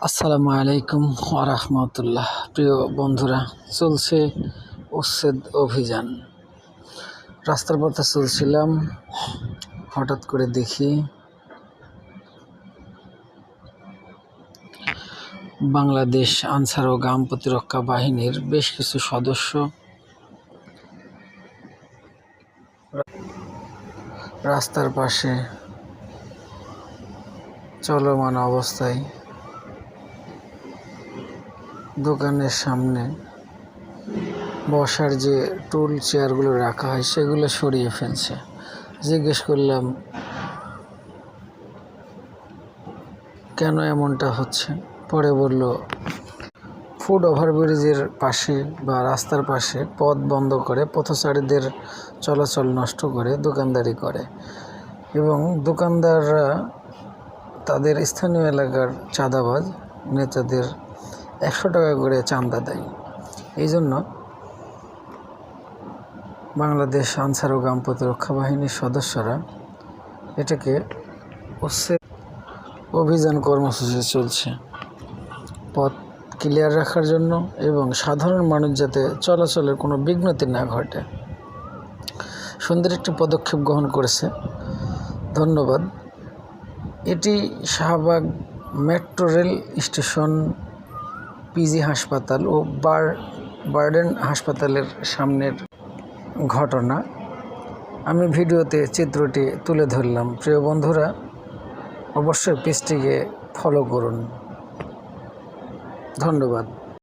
আসসালামু আলাইকুম ওয়া রাহমাতুল্লাহ। প্রিয় বন্ধুরা, চলছে উচ্ছেদ অভিযান। রাস্তার পথে চলছিলাম, হঠাৎ করে দেখি বাংলাদেশ আনসার ও গ্রাম প্রতিরক্ষা বাহিনীর বেশ কিছু সদস্য রাস্তার পাশে চলমান অবস্থায় দোকানের সামনে বসার যে টুল চেয়ারগুলো রাখা হয় সেগুলো সরিয়ে ফেলছে। জিজ্ঞেস করলাম কেন এমনটা হচ্ছে। পরে বলল, ফুট ওভারব্রিজের পাশে বা রাস্তার পাশে পথ বন্ধ করে পথচারীদের চলাচল নষ্ট করে দোকানদারি করে এবং দোকানদাররা তাদের স্থানীয় এলাকার চাঁদাবাজ নেতাদের 100 টাকা করে চাঁদা দেয়। এই জন্য বাংলাদেশ আনসার ও গ্রাম প্রতিরক্ষা বাহিনীর সদস্যরা এটাকে উচ্ছেদ অভিযান কর্মসূচি চলছে পথ ক্লিয়ার রাখার জন্য এবং সাধারণ মানুষ যাতে চলাচলের কোনো বিঘ্নতি না ঘটে। সুন্দর একটি পদক্ষেপ গ্রহণ করেছে, ধন্যবাদ। এটি Shahbag metro rail station, PG হাসপাতাল ও বার্ডেন হাসপাতালের সামনের ঘটনা। আমি ভিডিওতে চিত্রটি তুলে ধরলাম। প্রিয় বন্ধুরা, অবশ্যই পেজটিকে ফলো করুন। ধন্যবাদ।